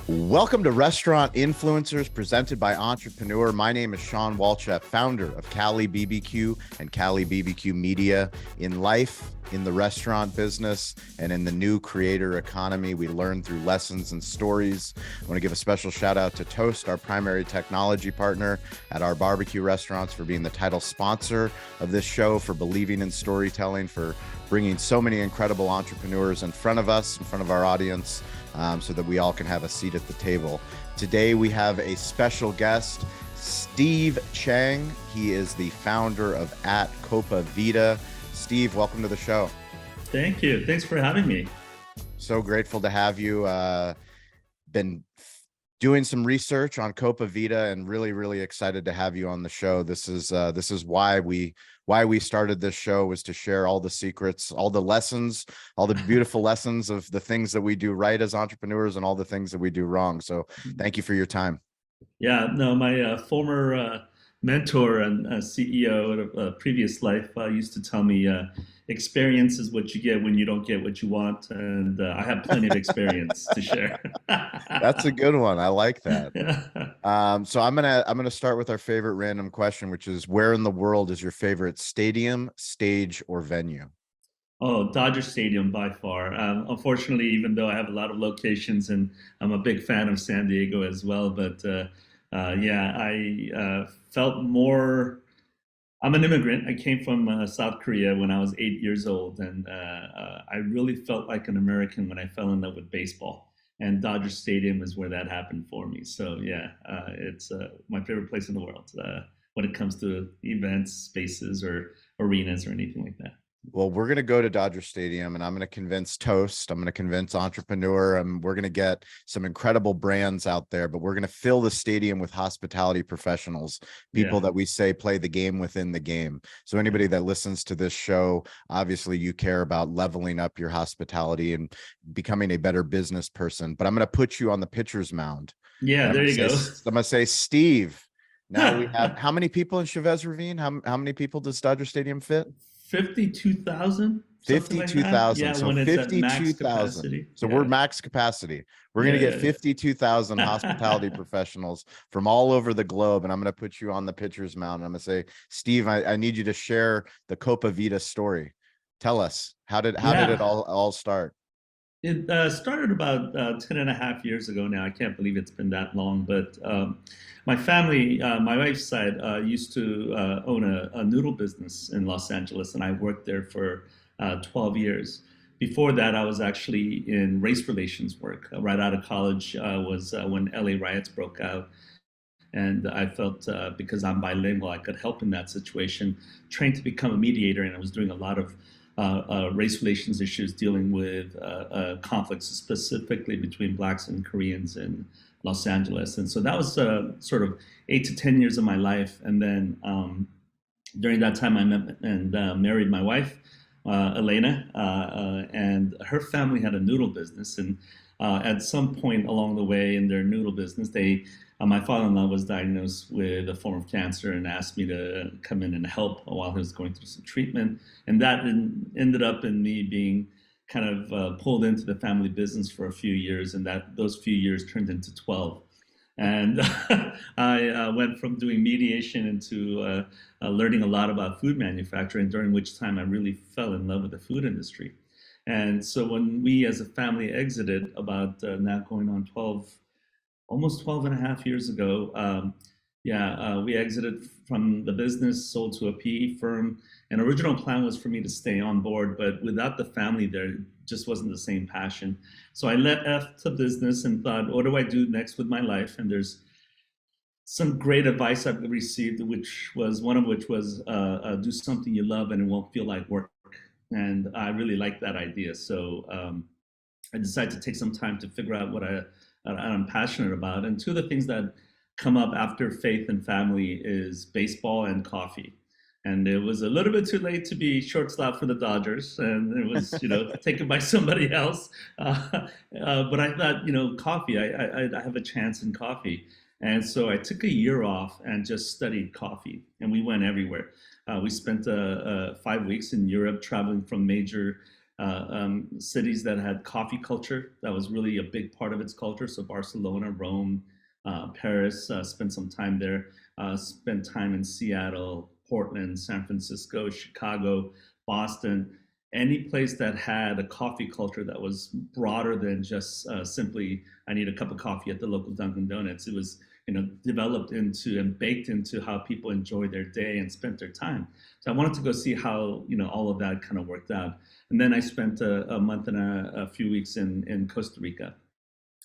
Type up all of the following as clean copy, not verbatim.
Welcome to Restaurant Influencers presented by Entrepreneur. My name is Sean Walchef, founder of Cali BBQ and Cali BBQ Media. In life, in the restaurant business, and in the new creator economy, we learn through lessons and stories. I want to give a special shout out to Toast, our primary technology partner at our barbecue restaurants, for being the title sponsor of this show, for believing in storytelling, for bringing so many incredible entrepreneurs in front of us, in front of our audience, so that we all can have a seat at the table. Today, we have a special guest, Steve Chang. He is the founder of at Copa Vida. Steve, welcome to the show. Thank you. Thanks for having me. So grateful to have you. Been doing some research on Copa Vida and really excited to have you on the show. This is why we started this show, was to share all the secrets, all the lessons, all the beautiful lessons of the things that we do right as entrepreneurs and all the things that we do wrong. So thank you for your time. Yeah, no, my former mentor and CEO at a previous life used to tell me, experience is what you get when you don't get what you want. And I have plenty of experience to share. That's a good one. I like that. Yeah. So I'm gonna start with our favorite random question, which is, where in the world is your favorite stadium, stage, or venue? Oh, Dodger Stadium by far. Unfortunately, even though I have a lot of locations and I'm a big fan of San Diego as well, but yeah, I felt more. I'm an immigrant. I came from South Korea when I was 8 years old, and I really felt like an American when I fell in love with baseball. And Dodger Stadium is where that happened for me. So yeah, it's my favorite place in the world when it comes to events, spaces, or arenas, or anything like that. Well, we're going to go to Dodger Stadium, and I'm going to convince Toast. I'm going to convince Entrepreneur. And we're going to get some incredible brands out there, but we're going to fill the stadium with hospitality professionals, people Yeah. that we say play the game within the game. So anybody that listens to this show, obviously you care about leveling up your hospitality and becoming a better business person. But I'm going to put you on the pitcher's mound. Yeah, And there you go. I'm going to say, Steve, now we have how many people in Chavez Ravine? How many people does Dodger Stadium fit? 52,000, something like that. 52,000. Yeah, So when it's at max 52,000. capacity. So we're Yeah. max capacity. We're going Yeah, to get yeah, yeah. 52,000 hospitality professionals from all over the globe. And I'm going to put you on the pitcher's mound. I'm going to say, Steve, I need you to share the Copa Vida story. Tell us, how did it Yeah. all start? It started about 10 and a half years ago now. I can't believe it's been that long. But my family, my wife's side, used to own a noodle business in Los Angeles, and I worked there for 12 years. Before that, I was actually in race relations work. Right out of college was when LA riots broke out. And I felt because I'm bilingual, I could help in that situation. Trained to become a mediator, and I was doing a lot of race relations issues, dealing with conflicts specifically between blacks and Koreans in Los Angeles. And so that was sort of 8 to 10 years of my life. And then during that time, I met and married my wife, Elena, and her family had a noodle business. And at some point along the way in their noodle business, my father-in-law was diagnosed with a form of cancer and asked me to come in and help while he was going through some treatment. And that ended up in me being kind of pulled into the family business for a few years, and that those few years turned into 12. And I went from doing mediation into learning a lot about food manufacturing, during which time I really fell in love with the food industry. And so when we as a family exited about now going on 12, almost 12 and a half years ago, yeah, we exited from the business, sold to a PE firm. And original plan was for me to stay on board, but without the family there, it just wasn't the same passion. So I left the business and thought, what do I do next with my life? And there's some great advice I've received, which was one of which was do something you love and it won't feel like work. And I really like that idea. So I decided to take some time to figure out what I'm passionate about. And two of the things that come up after faith and family is baseball and coffee. And it was a little bit too late to be shortstop for the Dodgers, and it was, taken by somebody else. But I thought, coffee. I have a chance in coffee, and so I took a year off and just studied coffee, and we went everywhere. We spent 5 weeks in Europe, traveling from major cities that had coffee culture. That was really a big part of its culture. So Barcelona, Rome, Paris, spent some time there, spent time in Seattle, Portland, San Francisco, Chicago, Boston, any place that had a coffee culture that was broader than just simply, I need a cup of coffee at the local Dunkin' Donuts. It was, developed into and baked into how people enjoyed their day and spent their time. So I wanted to go see how, all of that kind of worked out. And then I spent a month and a few weeks in Costa Rica.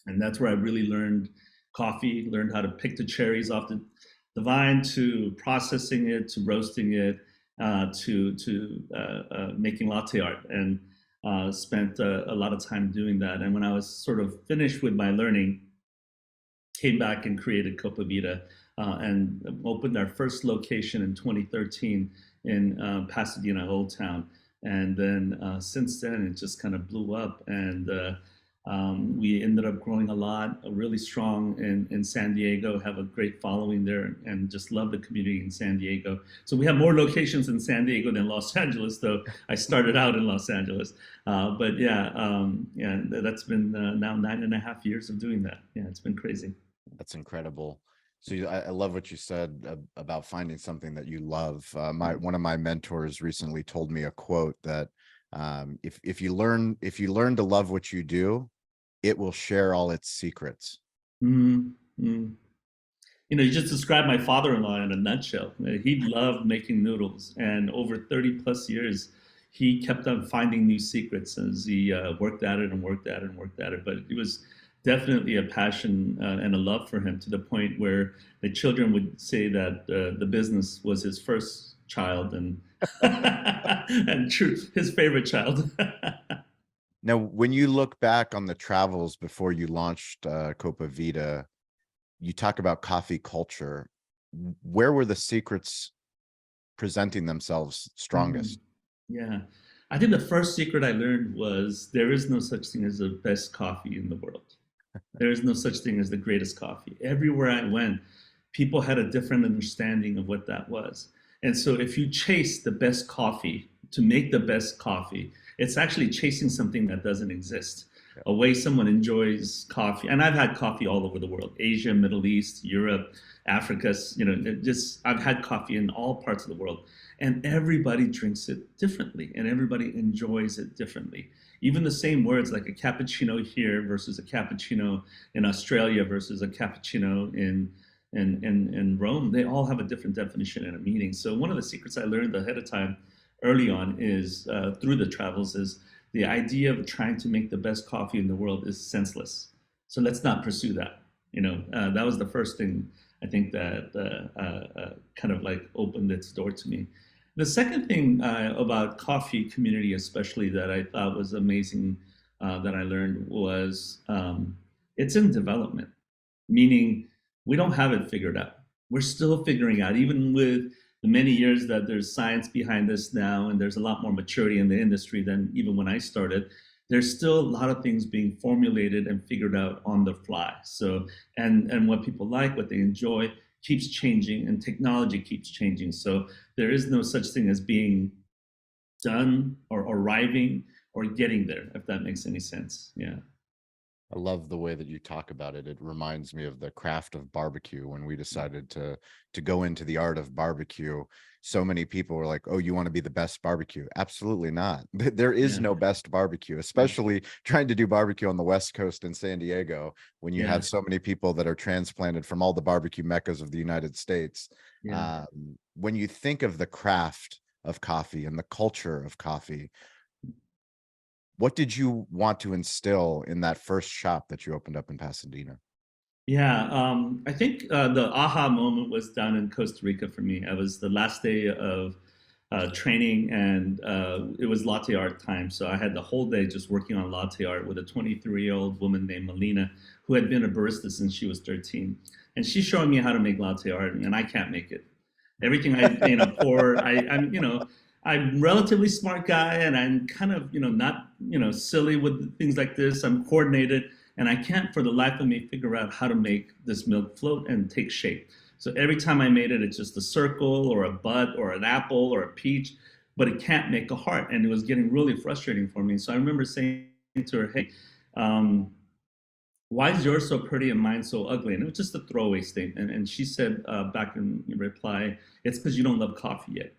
And that's where I really learned coffee, learned how to pick the cherries off the vine, to processing it, to roasting it, to making latte art, and spent a lot of time doing that. And when I was sort of finished with my learning, came back and created Copa Vida, and opened our first location in 2013 in Pasadena, Old Town. And then since then, it just kind of blew up, and we ended up growing a lot, really strong in San Diego, have a great following there, and just love the community in San Diego. So we have more locations in San Diego than Los Angeles, though I started out in Los Angeles. But yeah, that's been now 9.5 years of doing that. Yeah, it's been crazy. That's incredible. So I love what you said about finding something that you love. One of my mentors recently told me a quote that if you learn to love what you do, it will share all its secrets. Mm-hmm. You just described my father-in-law in a nutshell. He loved making noodles, and over 30 plus years, he kept on finding new secrets as he worked at it and worked at it and worked at it. But it was definitely a passion and a love for him, to the point where the children would say that the business was his first child, and and true, his favorite child. Now, when you look back on the travels before you launched Copa Vida, you talk about coffee culture. Where were the secrets presenting themselves strongest? Yeah. I think the first secret I learned was there is no such thing as the best coffee in the world. There is no such thing as the greatest coffee. Everywhere I went, people had a different understanding of what that was. And so if you chase the best coffee to make the best coffee, it's actually chasing something that doesn't exist. Yeah. A way someone enjoys coffee. And I've had coffee all over the world: Asia, Middle East, Europe, Africa, I've had coffee in all parts of the world. And everybody drinks it differently, and everybody enjoys it differently. Even the same words, like a cappuccino here versus a cappuccino in Australia versus a cappuccino in Rome, they all have a different definition and a meaning. So one of the secrets I learned ahead of time early on is through the travels is the idea of trying to make the best coffee in the world is senseless. So let's not pursue that. That was the first thing I think that kind of like opened its door to me. The second thing about coffee community, especially, that I thought was amazing that I learned was it's in development, meaning we don't have it figured out. We're still figuring out, even with the many years that there's science behind this now, and there's a lot more maturity in the industry than even when I started. There's still a lot of things being formulated and figured out on the fly. So, and what people like, what they enjoy, keeps changing, and technology keeps changing. So there is no such thing as being done or arriving or getting there, if that makes any sense. Yeah. I love the way that you talk about it. It reminds me of the craft of barbecue. When we decided to go into the art of barbecue, so many people were like, "Oh, you want to be the best barbecue?" Absolutely not. There is no best barbecue, especially trying to do barbecue on the West Coast in San Diego, when you have so many people that are transplanted from all the barbecue meccas of the United States. When you think of the craft of coffee and the culture of coffee, what did you want to instill in that first shop that you opened up in Pasadena? Yeah, I think the aha moment was down in Costa Rica for me. It was the last day of training, and it was latte art time. So I had the whole day just working on latte art with a 23-year-old woman named Melina, who had been a barista since she was 13. And she's showing me how to make latte art, and I can't make it. Everything I pour, I'm relatively smart guy, and I'm kind of not silly with things like this. I'm coordinated, and I can't for the life of me figure out how to make this milk float and take shape. So every time I made it, it's just a circle or a bud or an apple or a peach. but it can't make a heart. And it was getting really frustrating for me. So I remember saying to her, hey, why is yours so pretty and mine so ugly? And it was just a throwaway statement. And she said back in reply, it's because you don't love coffee yet.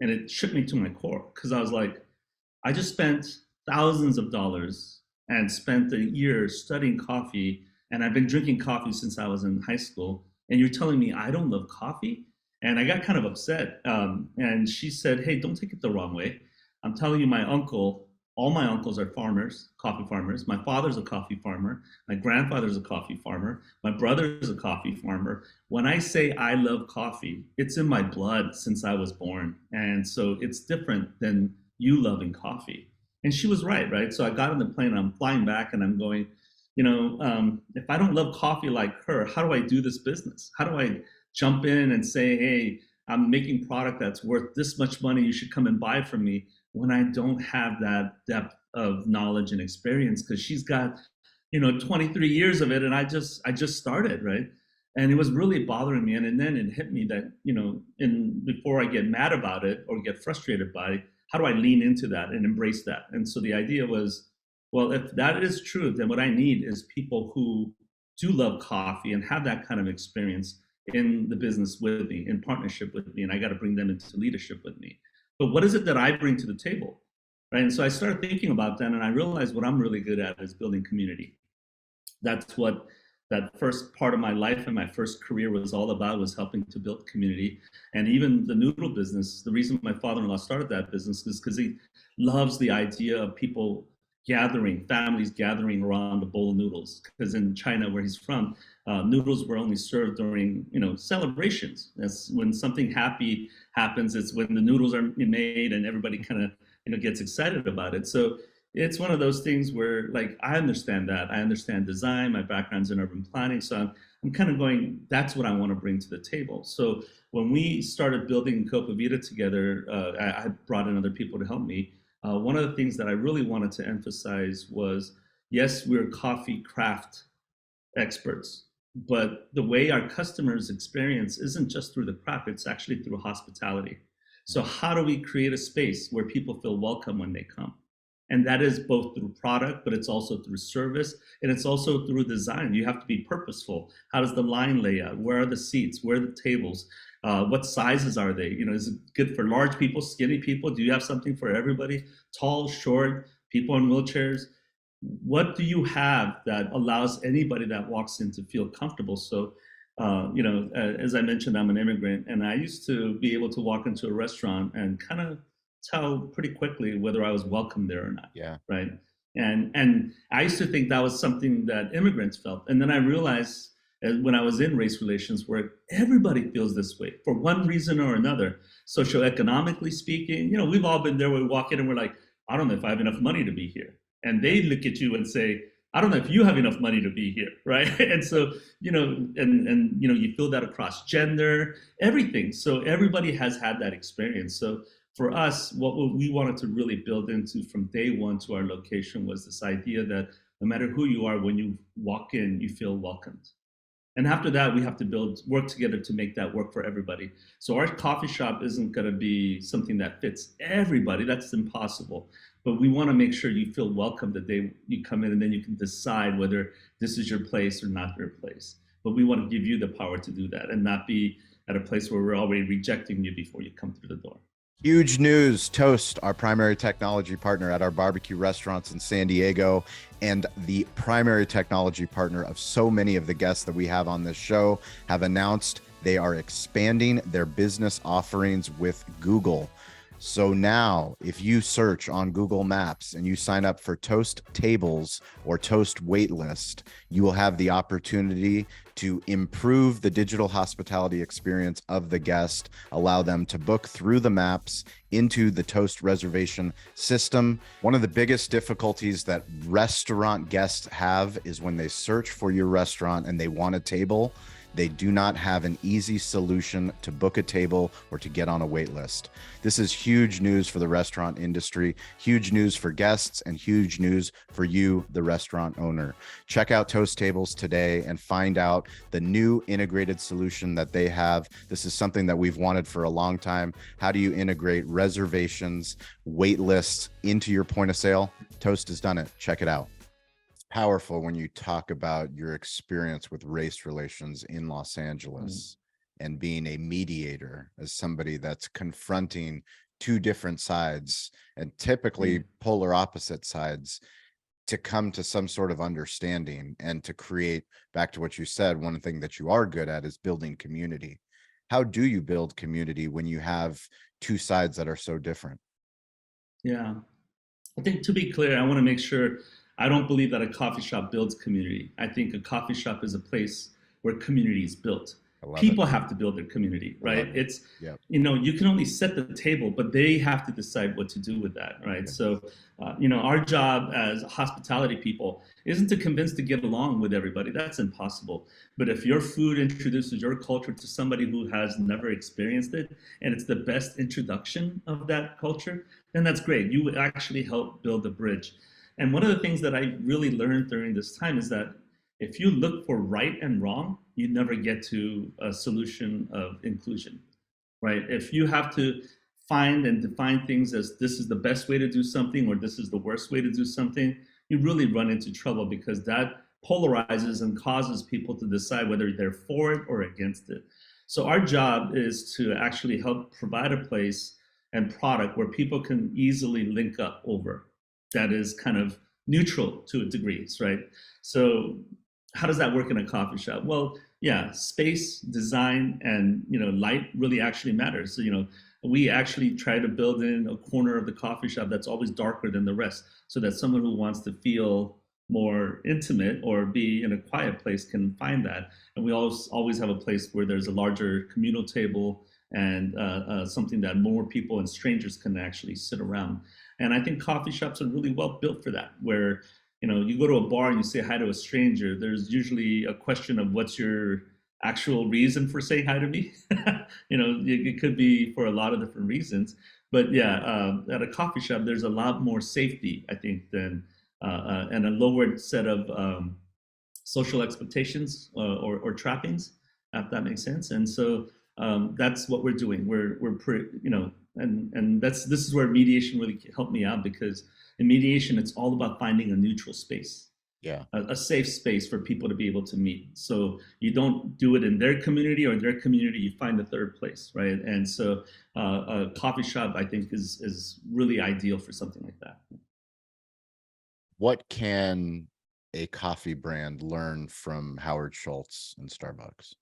And it shook me to my core, because I was like, I just spent thousands of dollars and spent a year studying coffee, and I've been drinking coffee since I was in high school. And you're telling me I don't love coffee? And I got kind of upset. And she said, hey, don't take it the wrong way. I'm telling you, all my uncles are farmers, coffee farmers. My father's a coffee farmer. My grandfather's a coffee farmer. My brother's a coffee farmer. When I say I love coffee, it's in my blood since I was born. And so it's different than you loving coffee. And she was right? So I got on the plane and I'm flying back and I'm going, if I don't love coffee like her, how do I do this business? How do I jump in and say, hey, I'm making product that's worth this much money, you should come and buy from me, when I don't have that depth of knowledge and experience? Because she's got 23 years of it, and I just started, right? And it was really bothering me. And then it hit me that before I get mad about it or get frustrated by it, how do I lean into that and embrace that? And so the idea was, well, if that is true, then what I need is people who do love coffee and have that kind of experience in the business with me, in partnership with me, and I got to bring them into leadership with me. But what is it that I bring to the table, right? And so I started thinking about that, and I realized what I'm really good at is building community. That's what that first part of my life and my first career was all about, was helping to build community. And even the noodle business, the reason my father-in-law started that business is because he loves the idea of people gathering, families gathering around a bowl of noodles. Because in China, where he's from, noodles were only served during celebrations. That's when something happy happens. It's when the noodles are made and everybody kind of gets excited about it. So it's one of those things where, like, I understand that. I understand design. My background's in urban planning. So I'm kind of going, that's what I want to bring to the table. So when we started building Copa Vida together, I brought in other people to help me. One of the things that I really wanted to emphasize was, yes, we're coffee craft experts, but the way our customers experience isn't just through the craft, it's actually through hospitality. So how do we create a space where people feel welcome when they come? And that is both through product, but it's also through service, and it's also through design. You have to be purposeful. How does the line lay out? Where are the seats? Where are the tables? What sizes are they? Is it good for large people, skinny people? Do you have something for everybody? Tall, short, people in wheelchairs? What do you have that allows anybody that walks in to feel comfortable? So, as I mentioned, I'm an immigrant, and I used to be able to walk into a restaurant and kind of tell pretty quickly whether I was welcome there or not. Yeah. Right. And I used to think that was something that immigrants felt. And then I realized when I was in race relations, where everybody feels this way for one reason or another. Socioeconomically speaking, we've all been there where we walk in and we're like, I don't know if I have enough money to be here. And they look at you and say, I don't know if you have enough money to be here, right? And so, you feel that across gender, everything. So everybody has had that experience. So for us, what we wanted to really build into from day one to our location was this idea that no matter who you are, when you walk in, you feel welcomed. And after that, we have to work together to make that work for everybody. So our coffee shop isn't going to be something that fits everybody. That's impossible. But we want to make sure you feel welcome the day you come in, and then you can decide whether this is your place or not your place. But we want to give you the power to do that and not be at a place where we're already rejecting you before you come through the door. Huge news. Toast, our primary technology partner at our barbecue restaurants in San Diego, and the primary technology partner of so many of the guests that we have on this show, have announced they are expanding their business offerings with Google. So now, if you search on Google Maps and you sign up for Toast Tables or Toast Waitlist, you will have the opportunity to improve the digital hospitality experience of the guest, allow them to book through the maps into the Toast reservation system. One of the biggest difficulties that restaurant guests have is when they search for your restaurant and they want a table, They do not have an easy solution to book a table or to get on a wait list. This is huge news for the restaurant industry, huge news for guests, and huge news for you, the restaurant owner. Check out Toast Tables today and find out the new integrated solution that they have. This is something that we've wanted for a long time. How do you integrate reservations, wait lists into your point of sale? Toast has done it. Check it out. It's powerful when you talk about your experience with race relations in Los Angeles and being a mediator, as somebody that's confronting two different sides and typically polar opposite sides to come to some sort of understanding and to create, back to what you said, one thing that you are good at is building community. How do you build community when you have two sides that are so different? Yeah. I think, to be clear, I want to make sure I don't believe that a coffee shop builds community. I think a coffee shop is a place where community is built. I love People it. have to build their community, right? it. It's, Yeah. you can only set the table, but they have to decide what to do with that, right? Yeah. So, our job as hospitality people isn't to convince to get along with everybody. That's impossible. But if your food introduces your culture to somebody who has never experienced it, and it's the best introduction of that culture, then that's great. You actually help build the bridge. And one of the things that I really learned during this time is that if you look for right and wrong, you never get to a solution of inclusion, right? If you have to find and define things as this is the best way to do something or this is the worst way to do something, you really run into trouble because that polarizes and causes people to decide whether they're for it or against it. So our job is to actually help provide a place and product where people can easily link up over that is kind of neutral to a degree, right? So how does that work in a coffee shop? Well, yeah, space, design, and light really actually matters. So, we actually try to build in a corner of the coffee shop that's always darker than the rest, so that someone who wants to feel more intimate or be in a quiet place can find that. And we always have a place where there's a larger communal table and something that more people and strangers can actually sit around. And I think coffee shops are really well built for that, where you go to a bar and you say hi to a stranger, there's usually a question of what's your actual reason for saying hi to me. It could be for a lot of different reasons. But yeah, at a coffee shop, there's a lot more safety, I think, than and a lower set of social expectations or trappings, if that makes sense. And so that's what we're doing. We're pretty, and this is where mediation really helped me out, because in mediation, it's all about finding a neutral space. Yeah. A safe space for people to be able to meet. So you don't do it in their community, or in their community, you find a third place, right? And so a coffee shop, I think, is really ideal for something like that. What can a coffee brand learn from Howard Schultz and Starbucks?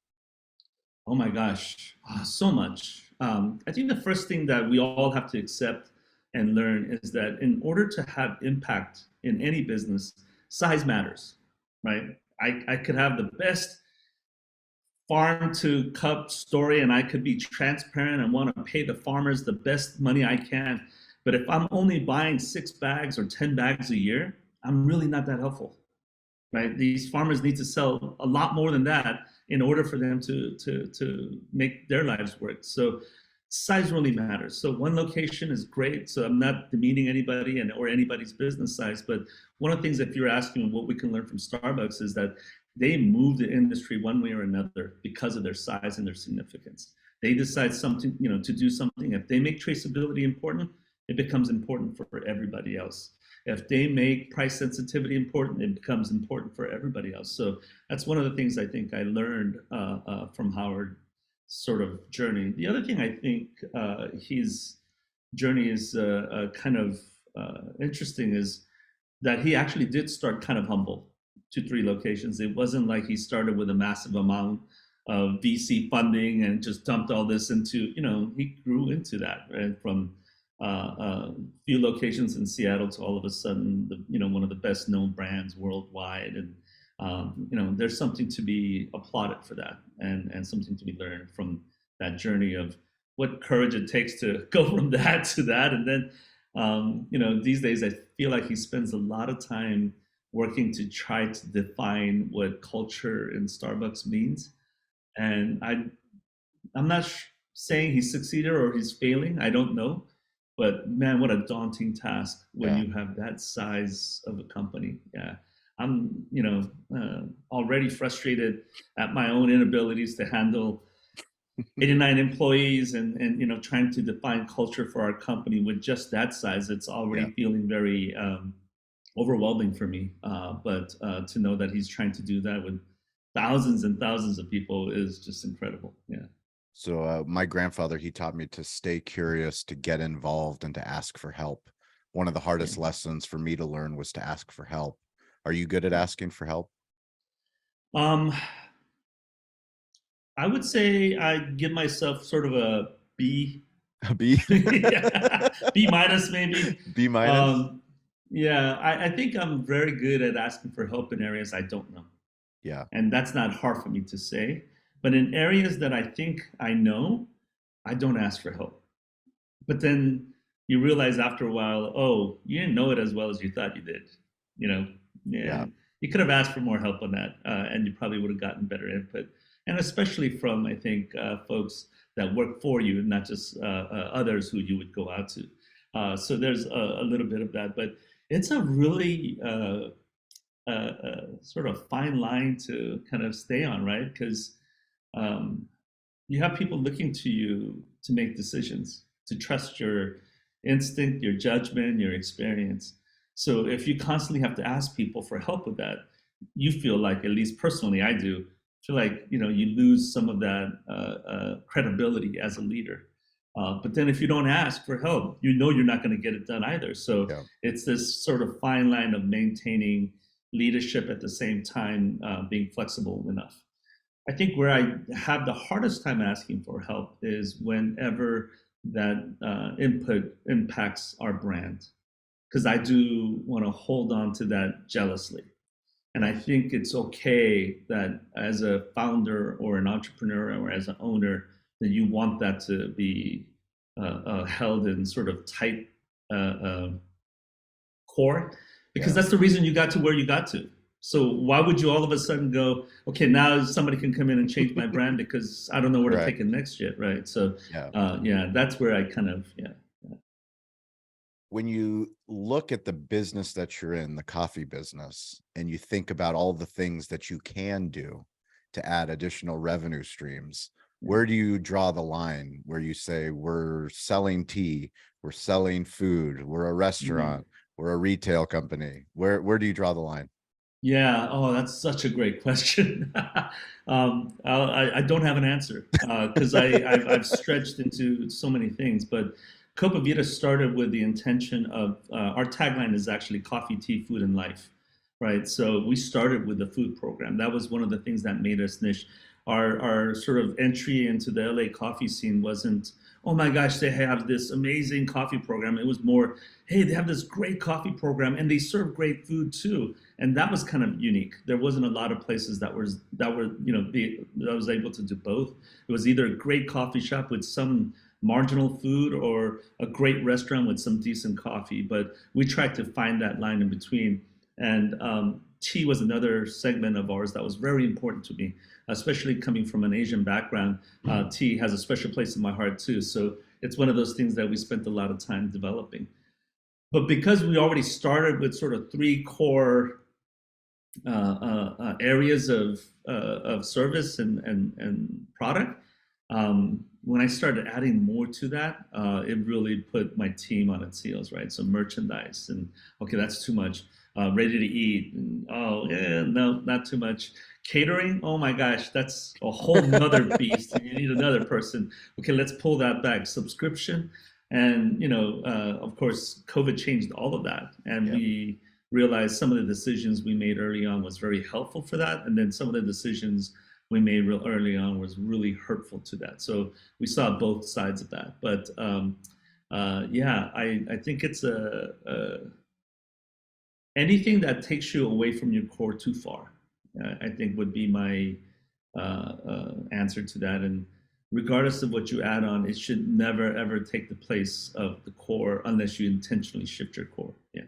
Oh my gosh, so much. I think the first thing that we all have to accept and learn is that in order to have impact in any business, size matters, right? I could have the best farm to cup story and I could be transparent and want to pay the farmers the best money I can. But if I'm only buying 6 bags or 10 bags a year, I'm really not that helpful, right? These farmers need to sell a lot more than that in order for them to make their lives work. So size really matters. So one location is great. So I'm not demeaning anybody or anybody's business size, but one of the things, if you're asking what we can learn from Starbucks, is that they move the industry one way or another because of their size and their significance. They decide something, to do something. If they make traceability important, it becomes important for everybody else. If they make price sensitivity important, it becomes important for everybody else. So that's one of the things I think I learned from Howard sort of journey. The other thing I think his journey is kind of interesting is that he actually did start kind of humble, 2-3 locations. It wasn't like he started with a massive amount of VC funding and just dumped all this into, he grew into that, right? From few locations in Seattle to all of a sudden, one of the best known brands worldwide. And there's something to be applauded for that, and something to be learned from that journey of what courage it takes to go from that to that. And then, these days I feel like he spends a lot of time working to try to define what culture in Starbucks means. And I'm not saying he's succeeded or he's failing. I don't know. But man, what a daunting task when Yeah. you have that size of a company. Yeah. I'm, already frustrated at my own inabilities to handle 89 employees and trying to define culture for our company with just that size. It's Yeah. already feeling very overwhelming for me. But to know that he's trying to do that with thousands and thousands of people is just incredible. Yeah. So my grandfather, he taught me to stay curious, to get involved, and to ask for help. One of the Yeah. hardest lessons for me to learn was to ask for help. Are you good at Yeah. asking for help? Um, I would say I give myself sort of a B, A B? B minus maybe. B minus? Um, yeah, I think I'm very good at asking for help in areas I don't know. Yeah. And that's not hard for me to say. But in areas that I think I know, I don't ask for help. But then you realize after a while, oh, you didn't know it as well as you thought you did. You know, Yeah. and you could have asked for more help on that, and you probably would have gotten better input. And especially from, I think, folks that work for you, and not just others who you would go out to. So there's a little bit of that, but it's a really sort of fine line to kind of stay on, right? Because um, you have people looking to you to make decisions, to trust your instinct, your judgment, your experience. So if you constantly have to ask people for help with that, you feel like, at least personally, I do, feel like you lose some of that credibility as a leader. But then if you don't ask for help, you're not going to get it done either. So Yeah. it's this sort of fine line of maintaining leadership at the same time being flexible enough. I think where I have the hardest time asking for help is whenever that input impacts our brand, because I do want to hold on to that jealously. And I Yes. think it's okay that as a founder or an entrepreneur or as an owner, that you want that to be held in sort of tight uh, uh, core, because Yeah. that's the reason you got to where you got to. So why would you all of a sudden go, okay, now somebody can come in and change my brand because I don't know where to take Correct. it next yet, right? So Yeah. yeah, that's where I kind of yeah. When you look at the business that you're in, the coffee business, and you think about all the things that you can do to add additional revenue streams, Yeah. where do you draw the line where you say we're selling tea, we're selling food, we're a Mm. restaurant, we're a retail company? Where do you draw the line? Yeah. Oh, that's such a great question. I don't have an answer because I've stretched into so many things. But Copa Vida started with the intention of our tagline is actually coffee, tea, food, and life, right? So we started with the food program. That was one of the things that made us niche. Our sort of entry into the LA coffee scene wasn't, oh my gosh, they have this amazing coffee program. It was more, hey, they have this great coffee program and they serve great food too, and that was kind of unique. There wasn't a lot of places that were that was able to do both. It was either a great coffee shop with some marginal food or a great restaurant with some decent coffee. But we tried to find that line in between. And tea was another segment of ours that was very important to me, especially coming from an Asian background. Tea has a special place in my heart too. So it's one of those things that we spent a lot of time developing. But because we already started with sort of three core areas of service and product. When I started adding more to that, it really put my team on its heels, right? So merchandise and okay, that's too much. Ready to eat, and, oh yeah, no, not too much. Catering, oh my gosh, that's a whole nother beast. You need another person. Okay, let's pull that back. Subscription, and of course, COVID changed all of that, and Yeah. we realized some of the decisions we made early on was very helpful for that, and then some of the decisions we made real early on was really hurtful to that. So we saw both sides of that. But yeah, I think it's anything that takes you away from your core too far. I think would be my answer to that. And regardless of what you add on, it should never ever take the place of the core unless you intentionally shift your core. Yeah.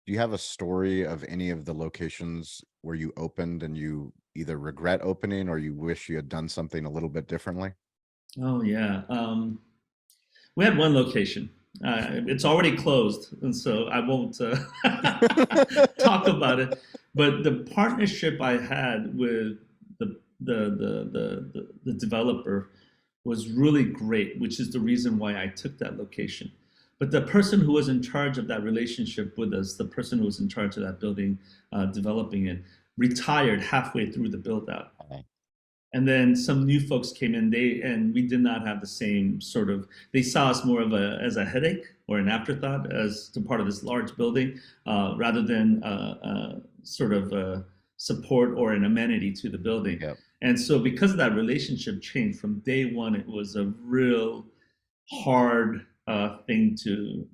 Do you have a story of any of the locations where you opened and you either regret opening or you wish you had done something a little bit differently? Oh yeah. We had one location. It's already closed, and so I won't talk about it. But the partnership I had with the developer was really great, which is the reason why I took that location. But the person who was in charge of that relationship with us, the person who was in charge of that building, developing it, retired halfway through the build out. Uh, And then some new folks came in. And we did not have the same sort of. They saw us more of a as a headache or an afterthought as to part of this large building, rather than sort of support or an amenity to the building. Yep. And so, because of that relationship change from day one, it was a real hard thing to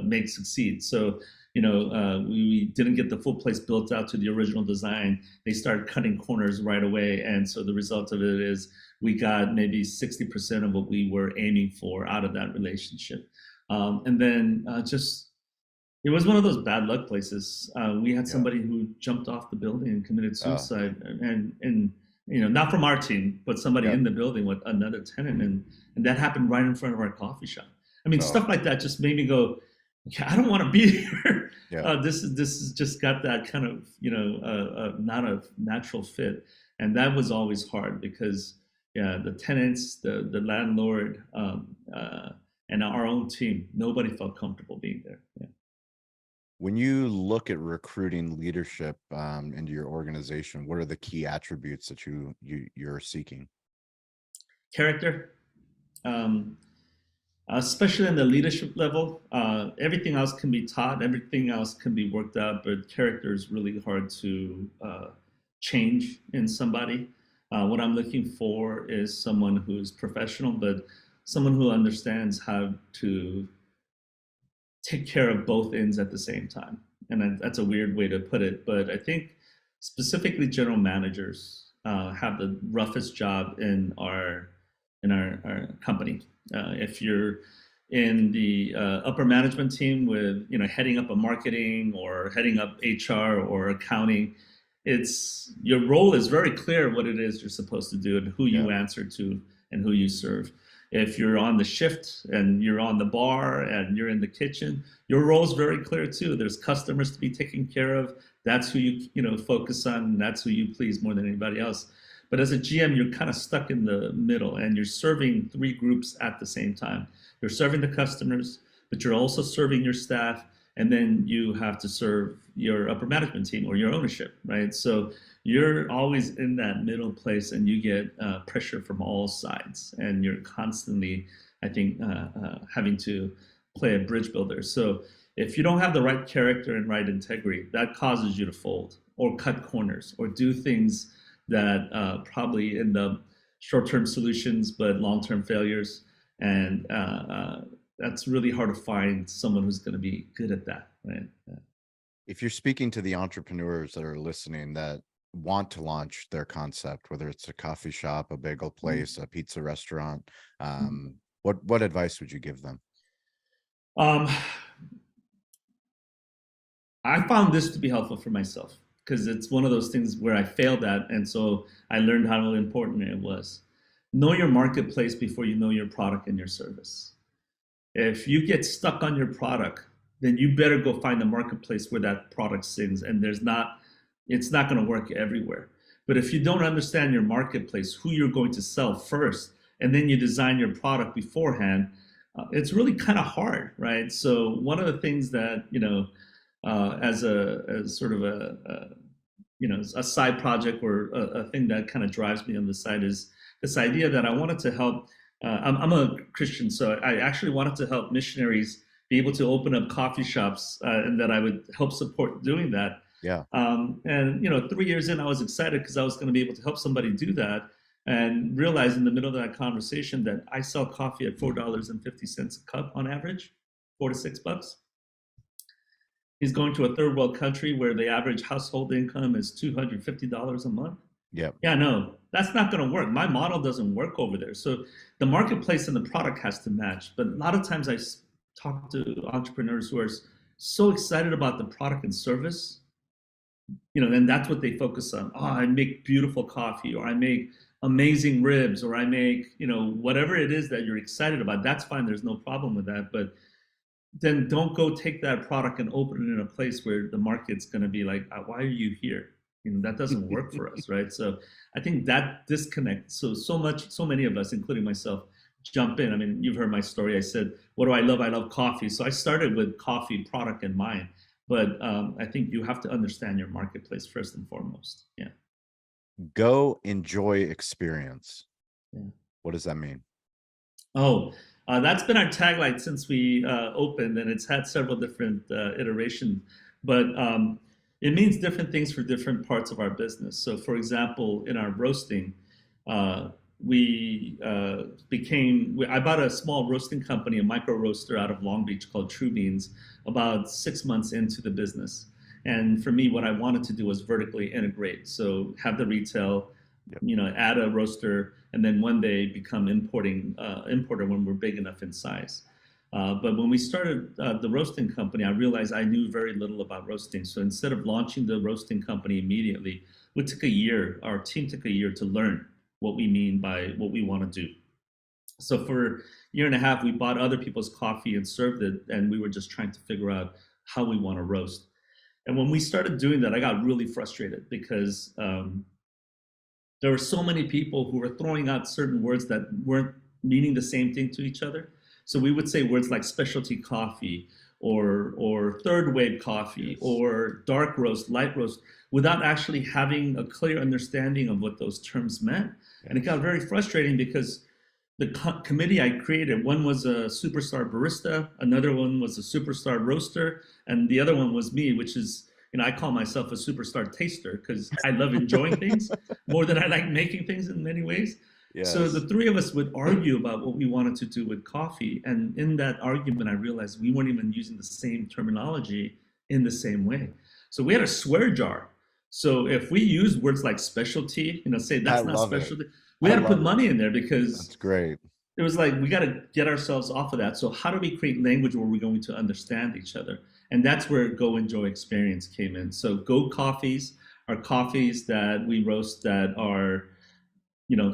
make succeed. So, we didn't get the full place built out to the original design. They started cutting corners right away. And so the result of it is we got maybe 60% of what we were aiming for out of that relationship. And then just, it was one of those bad luck places. We had Yeah. somebody who jumped off the building and committed Oh. suicide, and not from our team, but somebody Yeah. in the building with another tenant, and that happened right in front of our coffee shop. I mean, Oh. stuff like that just made me go, okay, I don't want to be here. Yeah. This is just got that kind of not a natural fit, and that was always hard because yeah, the tenants, the landlord, and our own team, nobody felt comfortable being there. Yeah. When you look at recruiting leadership into your organization, what are the key attributes that you're seeking? Character, especially in the leadership level. Everything else can be taught, everything else can be worked out, but character is really hard to change in somebody. What I'm looking for is someone who's professional, but someone who understands how to take care of both ends at the same time. And that's a weird way to put it, but I think specifically general managers have the roughest job in our company. If you're in the upper management team with heading up a marketing or heading up HR or accounting, it's your role is very clear what it is you're supposed to do and who you answer to and who you serve. If you're on the shift and you're on the bar and you're in the kitchen, your role is very clear too. There's customers to be taken care of. That's who you focus on. And that's who you please more than anybody else. But as a GM, you're kind of stuck in the middle and you're serving three groups at the same time. You're serving the customers, but you're also serving your staff, and then you have to serve your upper management team or your ownership, right? So you're always in that middle place and you get pressure from all sides, and you're constantly, I think, having to play a bridge builder. So if you don't have the right character and right integrity, that causes you to fold or cut corners or do things that probably end up short-term solutions but long-term failures, and that's really hard to find someone who's going to be good at that, right? Yeah. If you're speaking to the entrepreneurs that are listening that want to launch their concept, whether it's a coffee shop, a bagel place, a pizza restaurant, what advice would you give them? I found this to be helpful for myself because it's one of those things where I failed at, and so I learned how important it was. Know your marketplace before you know your product and your service. If you get stuck on your product, then you better go find the marketplace where that product sings, and it's not going to work everywhere. But if you don't understand your marketplace, who you're going to sell first, and then you design your product beforehand, it's really kind of hard, right? So one of the things that as sort of a side project or a thing that kind of drives me on the side is this idea that I wanted to help. I'm a Christian, so I actually wanted to help missionaries be able to open up coffee shops, and that I would help support doing that. Yeah. And 3 years in, I was excited because I was going to be able to help somebody do that, and realized in the middle of that conversation that I sell coffee at $4.50 a cup on average, $4 to $6. He's going to a third world country where the average household income is $250 a month. Yeah. Yeah, no, that's not going to work. My model doesn't work over there. So the marketplace and the product has to match. But a lot of times I talk to entrepreneurs who are so excited about the product and service, then that's what they focus on. Oh, I make beautiful coffee, or I make amazing ribs, or I make, whatever it is that you're excited about. That's fine. There's no problem with that. But then don't go take that product and open it in a place where the market's going to be like, why are you here? That doesn't work for us, right? So I think that disconnect. So many of us, including myself, jump in. I mean, you've heard my story. I said, what do I love? I love coffee. So I started with coffee product in mind. But I think you have to understand your marketplace first and foremost. Yeah. Go enjoy experience. Yeah. What does that mean? Oh, that's been our tagline since we opened, and it's had several different iterations. But it means different things for different parts of our business. So, for example, in our roasting, uh, I bought a small roasting company, a micro roaster out of Long Beach called True Beans, about 6 months into the business. And for me, what I wanted to do was vertically integrate. So have the retail, Yep. add a roaster, and then one day become importer when we're big enough in size. But when we started the roasting company, I realized I knew very little about roasting. So instead of launching the roasting company immediately, we took a year, our team took a year to learn what we mean by what we want to do. So for a year and a half, we bought other people's coffee and served it, and we were just trying to figure out how we want to roast. And when we started doing that, I got really frustrated because there were so many people who were throwing out certain words that weren't meaning the same thing to each other. So we would say words like specialty coffee or third wave coffee, Yes. or dark roast, light roast, without actually having a clear understanding of what those terms meant. And it got very frustrating because the committee I created, one was a superstar barista, another one was a superstar roaster, and the other one was me, which is, I call myself a superstar taster because I love enjoying things more than I like making things in many ways. Yes. So the three of us would argue about what we wanted to do with coffee. And in that argument, I realized we weren't even using the same terminology in the same way. So we had a swear jar. So if we used words like specialty, say I that's not love it. specialty, we had to put money in there because That's great. it was like we got to get ourselves off of that. So how do we create language where we're going to understand each other? And that's where Go Enjoy Experience came in. So Go Coffees are coffees that we roast that are,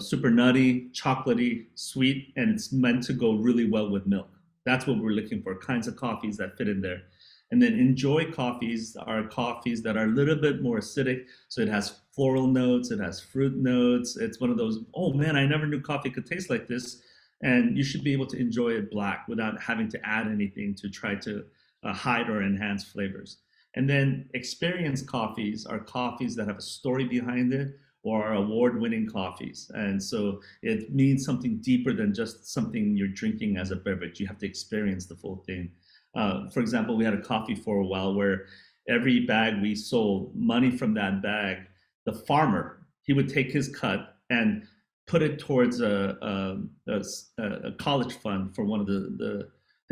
super nutty, chocolatey, sweet, and it's meant to go really well with milk. That's what we're looking for, kinds of coffees that fit in there. And then Enjoy Coffees are coffees that are a little bit more acidic. So it has floral notes, it has fruit notes. It's one of those, oh man, I never knew coffee could taste like this. And you should be able to enjoy it black without having to add anything to try to hide or enhance flavors. And then experience coffees are coffees that have a story behind it or are award-winning coffees. And so it means something deeper than just something you're drinking as a beverage. You have to experience the full thing. For example, we had a coffee for a while where every bag we sold, money from that bag, the farmer, he would take his cut and put it towards a college fund for one of the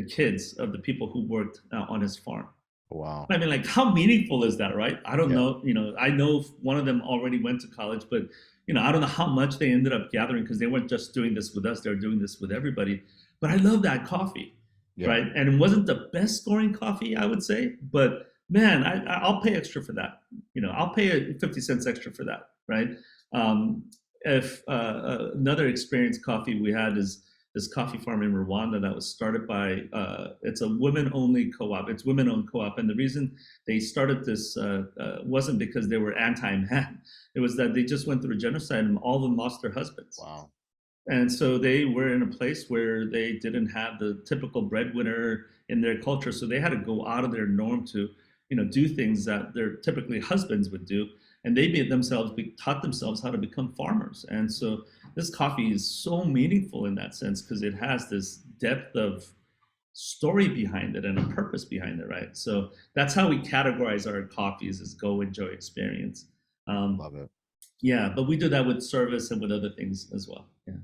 kids of the people who worked on his farm. Wow. I mean, like, how meaningful is that, right? I don't Yeah. know. I know one of them already went to college, but I don't know how much they ended up gathering because they weren't just doing this with us; they were doing this with everybody. But I love that coffee, Yeah. right? And it wasn't the best scoring coffee, I would say, but man, I'll pay extra for that. I'll pay 50 cents extra for that, right? If Another experience coffee we had is this coffee farm in Rwanda that was started by it's a women-only co-op. It's women-owned co-op, and the reason they started this wasn't because they were anti-man. It was that they just went through a genocide and all of them lost their husbands. Wow. And so they were in a place where they didn't have the typical breadwinner in their culture. So they had to go out of their norm to, do things that their typically husbands would do. And they taught themselves how to become farmers. And so this coffee is so meaningful in that sense because it has this depth of story behind it and a purpose behind it, right? So that's how we categorize our coffees as Go Enjoy Experience. Love it. Yeah, but we do that with service and with other things as well. Yeah.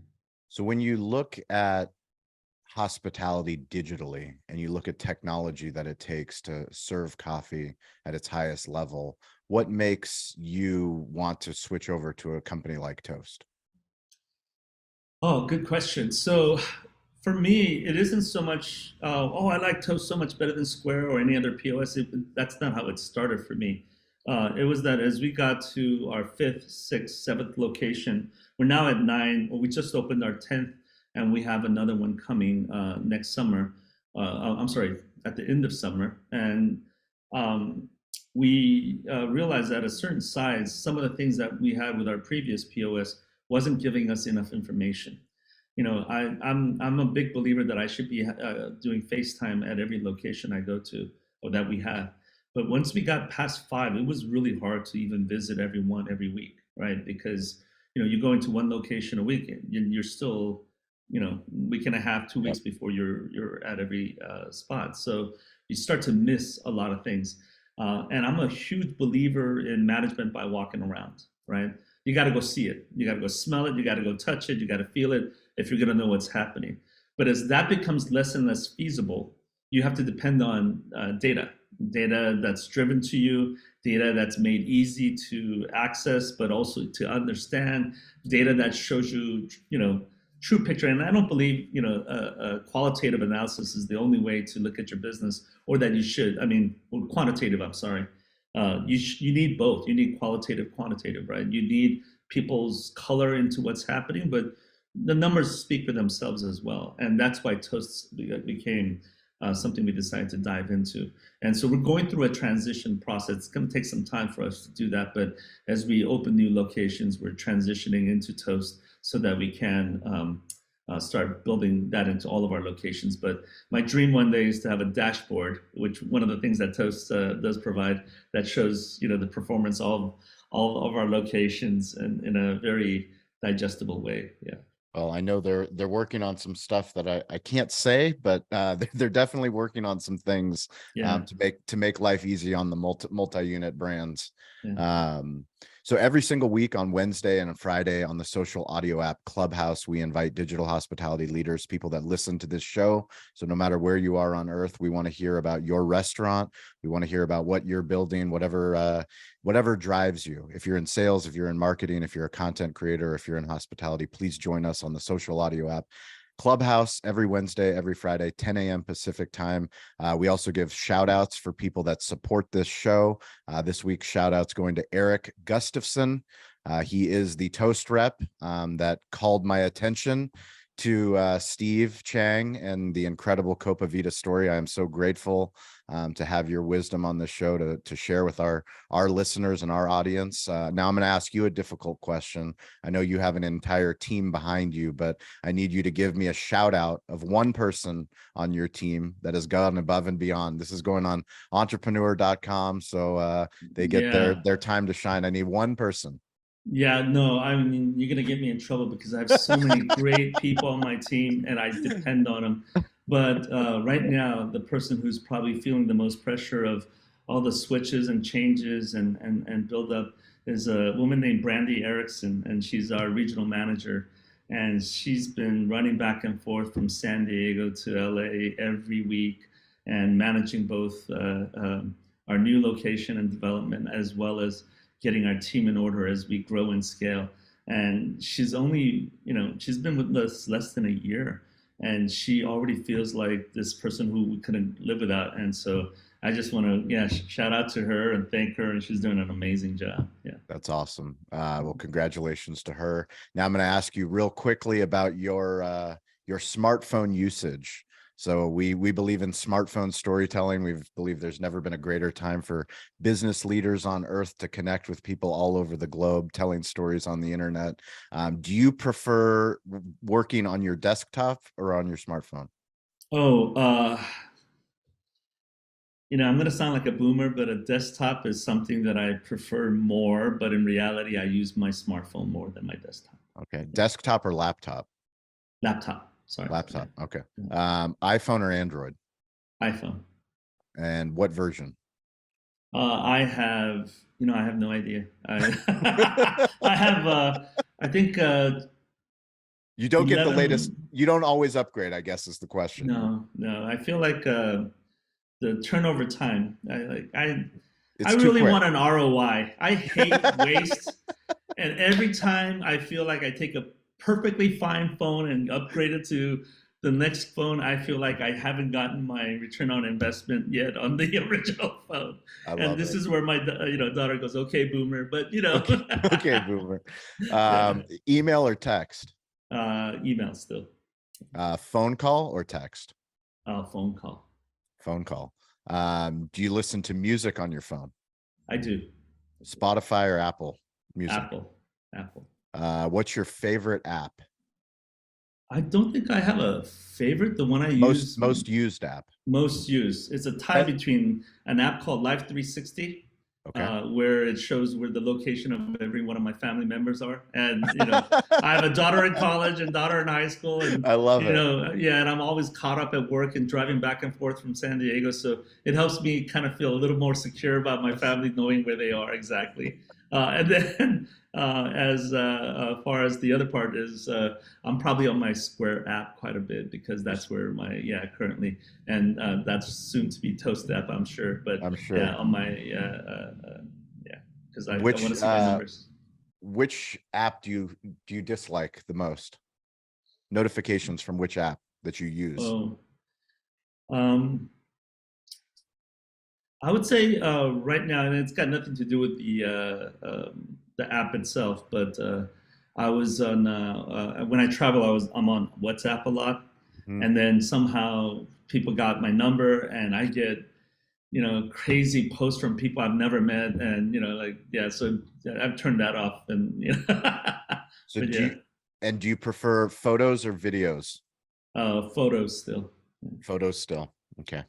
So when you look at hospitality digitally and you look at technology that it takes to serve coffee at its highest level, what makes you want to switch over to a company like Toast? Oh, good question. So for me, it isn't so much, I like Toast so much better than Square or any other POS. That's not how it started for me. It was that as we got to our fifth, sixth, seventh location, we're now at nine. Well, we just opened our 10th, and we have another one coming next summer. I'm sorry, at the end of summer. And um, we realized that at a certain size, some of the things that we had with our previous POS wasn't giving us enough information. I'm a big believer that I should be doing FaceTime at every location I go to or that we have. But once we got past five, it was really hard to even visit everyone every week, right? Because you go into one location a week, and you're still, week and a half, 2 weeks Yep. before you're at every spot. So you start to miss a lot of things. And I'm a huge believer in management by walking around, right? You got to go see it. You got to go smell it. You got to go touch it. You got to feel it if you're going to know what's happening. But as that becomes less and less feasible, you have to depend on data that's driven to you, data that's made easy to access, but also to understand, data that shows you, true picture. And I don't believe, a qualitative analysis is the only way to look at your business, or that you should. I mean, well, quantitative. I'm sorry. You need both. You need qualitative, quantitative, right? You need people's color into what's happening, but the numbers speak for themselves as well. And that's why Toasts became something we decided to dive into. And so we're going through a transition process. It's going to take some time for us to do that. But as we open new locations, we're transitioning into Toast so that we can start building that into all of our locations. But my dream one day is to have a dashboard, which one of the things that Toast does provide, that shows the performance of all of our locations in a very digestible way. Yeah. Well, I know they're working on some stuff that I can't say, but they're definitely working on some things Yeah. to make life easy on the multi-unit brands. Yeah. So every single week on Wednesday and on Friday on the social audio app Clubhouse, we invite digital hospitality leaders, people that listen to this show. So no matter where you are on earth, we want to hear about your restaurant. We want to hear about what you're building, whatever drives you. If you're in sales, if you're in marketing, if you're a content creator, if you're in hospitality, please join us on the social audio app Clubhouse every Wednesday, every Friday, 10 a.m. Pacific time. We also give shout outs for people that support this show. This week's shout outs going to Eric Gustafson. He is the Toast rep that called my attention to Steve Chang and the incredible Copa Vida story. I am so grateful to have your wisdom on the show to share with our listeners and our audience. Now I'm going to ask you a difficult question. I know you have an entire team behind you, but I need you to give me a shout out of one person on your team that has gone above and beyond. This is going on entrepreneur.com, so they get their time to shine. I need one person. Yeah, no, I mean, you're going to get me in trouble because I have so many great people on my team and I depend on them. But right now, the person who's probably feeling the most pressure of all the switches and changes and build up is a woman named Brandy Erickson, and she's our regional manager. And she's been running back and forth from San Diego to LA every week and managing both our new location and development, as well as getting our team in order as we grow and scale. And she's only, she's been with us less than a year, and she already feels like this person who we couldn't live without. And so I just want to, shout out to her and thank her. And she's doing an amazing job. Yeah. That's awesome. Well, congratulations to her. Now I'm going to ask you real quickly about your smartphone usage. So we believe in smartphone storytelling. We believe there's never been a greater time for business leaders on earth to connect with people all over the globe, telling stories on the internet. Do you prefer working on your desktop or on your smartphone? Oh, I'm going to sound like a boomer, but a desktop is something that I prefer more. But in reality, I use my smartphone more than my desktop. Okay. Desktop or laptop? Laptop. Sorry. Laptop. Okay. iPhone or Android? iPhone. And what version? I have no idea. I have, I think. You don't get the latest. You don't always upgrade, I guess, is the question. No. I feel like the turnover time. I It's really want an ROI. I hate waste, and every time I feel like I take a perfectly fine phone and upgrade it to the next phone, I feel like I haven't gotten my return on investment yet on the original phone. I And love this it. is where my daughter goes, "Okay, boomer," but Okay. Okay, boomer. yeah, Email or text? email still, Phone call or text? phone call. Phone call. Do you listen to music on your phone? I do. Spotify or Apple Music? Apple, Apple. What's your favorite app? I don't think I have a favorite. The one I Most use most used app. most used. It's a tie That- between an app called Life 360, okay. where it shows where the location of every one of my family members are. And, I have a daughter in college and daughter in high school. And, I love it. yeah, and I'm always caught up at work and driving back and forth from San Diego. So it helps me kind of feel a little more secure about my family knowing where they are exactly. And then as far as the other part is, I'm probably on my Square app quite a bit because that's where currently, and that's soon to be Toast app, I'm sure. But I'm sure. yeah, on my because I want to see my numbers. Which app do you dislike the most? Notifications from which app that you use? Oh, I would say right now, and it's got nothing to do with the app itself, but I was on when I travel, I'm on WhatsApp a lot, and then somehow people got my number, and I get crazy posts from people I've never met, and so I've turned that off, and So but do you prefer photos or videos? Photos still. Photos still. Okay.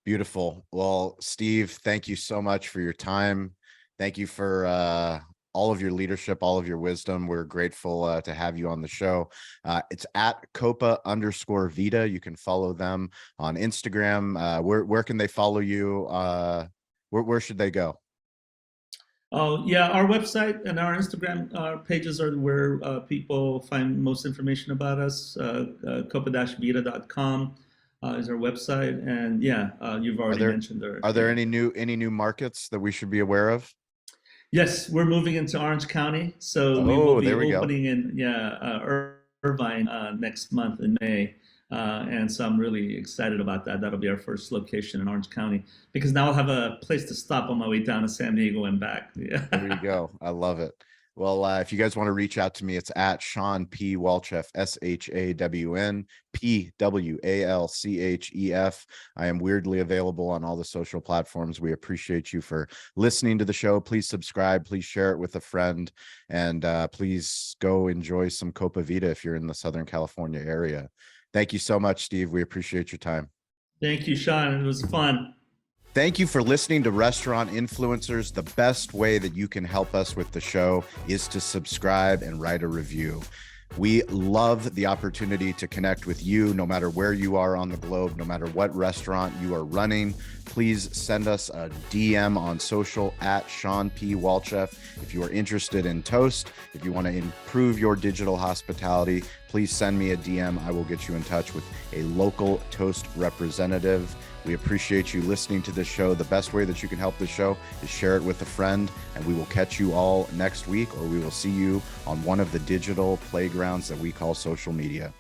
Beautiful. Well, Steve, thank you so much for your time. Thank you for all of your leadership, all of your wisdom. We're grateful to have you on the show. It's at Copa_Vida. You can follow them on Instagram. Where can they follow you? Where should they go? Oh, yeah, our website and our Instagram pages are where people find most information about us. Copa-Vida.com is our website, and you've already mentioned our. Are there any new markets that we should be aware of? Yes, we're moving into Orange County, so we will be opening in Irvine next month in May. And so I'm really excited about that. That'll be our first location in Orange County because now I'll have a place to stop on my way down to San Diego and back. Yeah. There you go. I love it. Well, if you guys want to reach out to me, it's at Shawn P. Walchef, SHAWN PWALCHEF. I am weirdly available on all the social platforms. We appreciate you for listening to the show. Please subscribe. Please share it with a friend. And please go enjoy some Copa Vida if you're in the Southern California area. Thank you so much, Steve. We appreciate your time. Thank you, Shawn. It was fun. Thank you for listening to Restaurant Influencers. The best way that you can help us with the show is to subscribe and write a review. We love the opportunity to connect with you no matter where you are on the globe, no matter what restaurant you are running. Please send us a DM on social at Shawn P. Walchef. If you are interested in Toast, if you want to improve your digital hospitality, please send me a DM. I will get you in touch with a local Toast representative. We appreciate you listening to this show. The best way that you can help the show is share it with a friend, and we will catch you all next week, or we will see you on one of the digital playgrounds that we call social media.